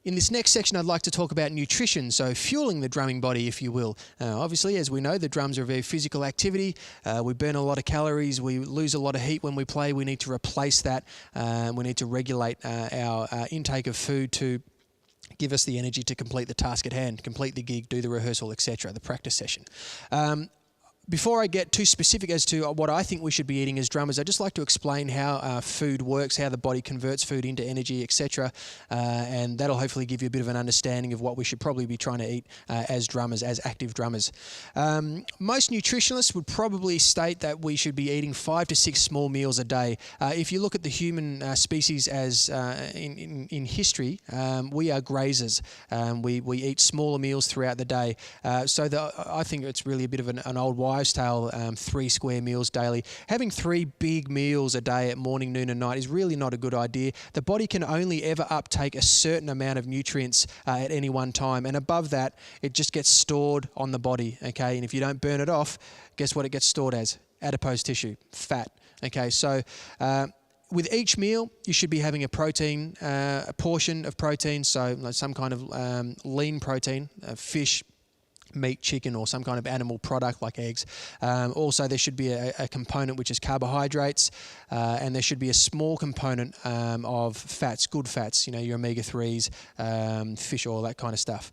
In this next section, I'd like to talk about nutrition, so fueling the drumming body, if you will. Obviously, as we know, the drums are a very physical activity. We burn a lot of calories. We lose a lot of heat when we play. We need to replace that. We need to regulate our intake of food to give us the energy to complete the task at hand, complete the gig, do the rehearsal, etc., the practice session. Before I get too specific as to what I think we should be eating as drummers, I'd just like to explain how food works, how the body converts food into energy, etc. And that'll hopefully give you a bit of an understanding of what we should probably be trying to eat as drummers, as active drummers. Most nutritionalists would probably state that we should be eating 5 to 6 small meals a day. If you look at the human species as in history, we are grazers. We eat smaller meals throughout the day. I think it's really a bit of an old wives' tale, 3 square meals daily. Having 3 big meals a day at morning, noon and night is really not a good idea. The body can only ever uptake a certain amount of nutrients at any one time, and above that it just gets stored on the body, okay? And if you don't burn it off, guess what it gets stored as? Adipose tissue, fat, okay? So with each meal, you should be having a portion of protein, so like some kind of lean protein, fish, meat, chicken, or some kind of animal product like eggs. Also, there should be a component which is carbohydrates, and there should be a small component of fats, good fats, your omega-3s, fish oil, that kind of stuff.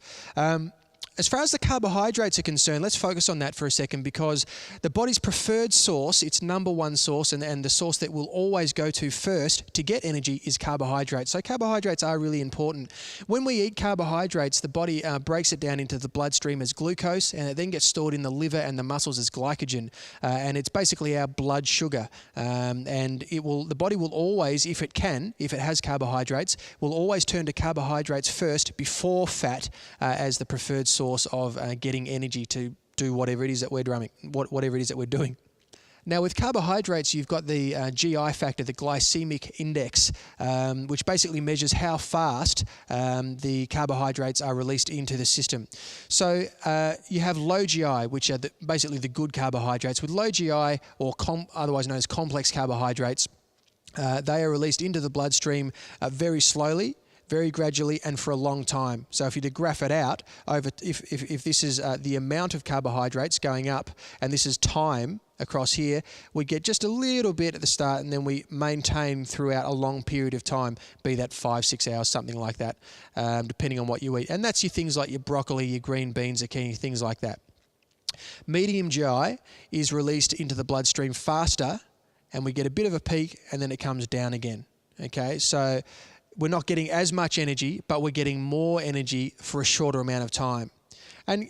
As far as the carbohydrates are concerned, let's focus on that for a second, because the body's preferred source, its number one source, and the source that we'll always go to first to get energy is carbohydrates. So carbohydrates are really important. When we eat carbohydrates, the body breaks it down into the bloodstream as glucose, and it then gets stored in the liver and the muscles as glycogen. And it's basically our blood sugar. And the body will always, if it has carbohydrates, will always turn to carbohydrates first before fat as the preferred source of getting energy to do whatever it is that we're drumming, whatever it is that we're doing. Now, with carbohydrates, you've got the GI factor, the glycemic index, which basically measures how fast the carbohydrates are released into the system. So you have low GI, which are basically the good carbohydrates. With low GI, or otherwise known as complex carbohydrates, they are released into the bloodstream very slowly, very gradually, and for a long time. So if you graph it out, if this is the amount of carbohydrates going up, and this is time across here, we get just a little bit at the start, and then we maintain throughout a long period of time, be that 5-6 hours, something like that, depending on what you eat. And that's your things like your broccoli, your green beans, zucchini, things like that. Medium GI is released into the bloodstream faster, and we get a bit of a peak, and then it comes down again. Okay, so we're not getting as much energy, but we're getting more energy for a shorter amount of time. And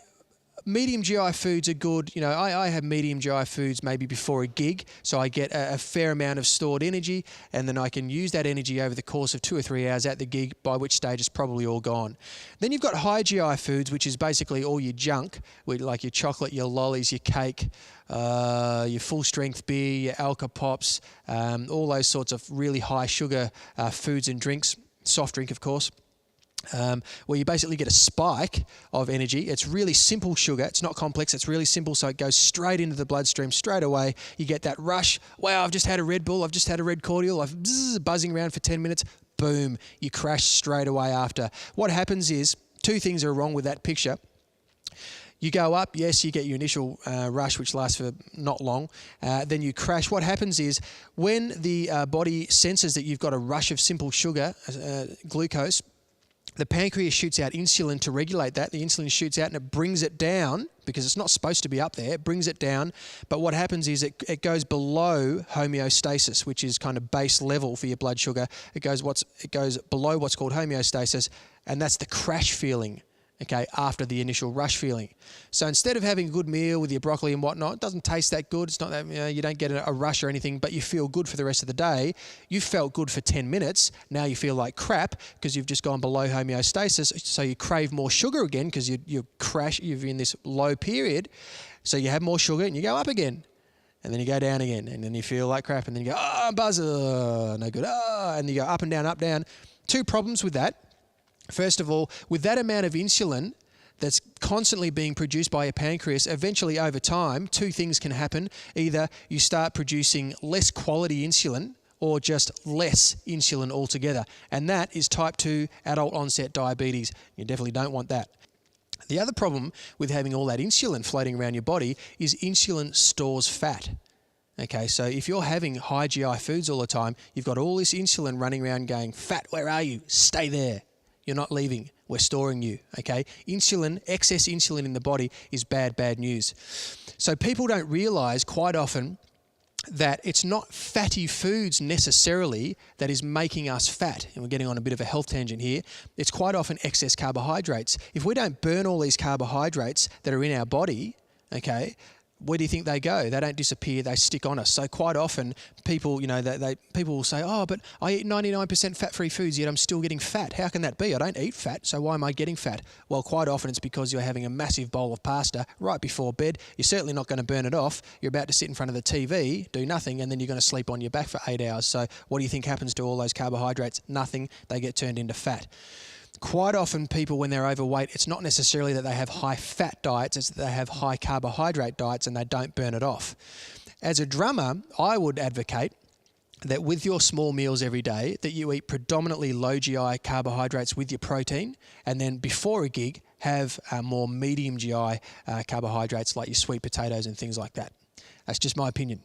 medium GI foods are good. I have medium GI foods maybe before a gig, so I get a fair amount of stored energy, and then I can use that energy over the course of 2 or 3 hours at the gig, by which stage it's probably all gone. Then you've got high GI foods, which is basically all your junk, like your chocolate, your lollies, your cake, your full-strength beer, your Alka Pops, all those sorts of really high sugar foods and drinks, soft drink of course, where you basically get a spike of energy. It's really simple sugar. It's not complex. It's really simple, so it goes straight into the bloodstream straight away. You get that rush. Wow, I've just had a Red Bull. I've just had a red cordial. I've buzzing around for 10 minutes. Boom, you crash straight away after. What happens is, 2 things are wrong with that picture. You go up, yes, you get your initial rush, which lasts for not long. Then you crash. What happens is, when the body senses that you've got a rush of simple sugar, glucose, the pancreas shoots out insulin to regulate that. The insulin shoots out and it brings it down, because it's not supposed to be up there. It brings it down. But what happens is it goes below homeostasis, which is kind of base level for your blood sugar. It goes below what's called homeostasis, and that's the crash feeling. Okay, after the initial rush feeling. So instead of having a good meal with your broccoli and whatnot, it doesn't taste that good. It's not that, you don't get a rush or anything, but you feel good for the rest of the day. You felt good for 10 minutes. Now you feel like crap because you've just gone below homeostasis. So you crave more sugar again because you're in this low period. So you have more sugar and you go up again. And then you go down again, and then you feel like crap, and then you go, I'm buzzing, no good, and you go up and down, up, down. 2 problems with that. First of all, with that amount of insulin that's constantly being produced by your pancreas, eventually over time, 2 things can happen. Either you start producing less quality insulin, or just less insulin altogether. And that is type 2 adult onset diabetes. You definitely don't want that. The other problem with having all that insulin floating around your body is insulin stores fat. Okay, so if you're having high GI foods all the time, you've got all this insulin running around going, fat, where are you? Stay there. You're not leaving. We're storing you, okay? Insulin, excess insulin in the body is bad, bad news. So people don't realize quite often that it's not fatty foods necessarily that is making us fat. And we're getting on a bit of a health tangent here. It's quite often excess carbohydrates. If we don't burn all these carbohydrates that are in our body, okay, where do you think they go? They don't disappear, they stick on us. So quite often people, people will say, oh, but I eat 99% fat-free foods, yet I'm still getting fat. How can that be? I don't eat fat, so why am I getting fat? Well, quite often it's because you're having a massive bowl of pasta right before bed. You're certainly not going to burn it off. You're about to sit in front of the TV, do nothing, and then you're going to sleep on your back for 8 hours. So what do you think happens to all those carbohydrates? Nothing. They get turned into fat. Quite often people, when they're overweight, it's not necessarily that they have high fat diets, it's that they have high carbohydrate diets and they don't burn it off. As a drummer, I would advocate that with your small meals every day, that you eat predominantly low GI carbohydrates with your protein, and then before a gig, have more medium GI carbohydrates like your sweet potatoes and things like that. That's just my opinion.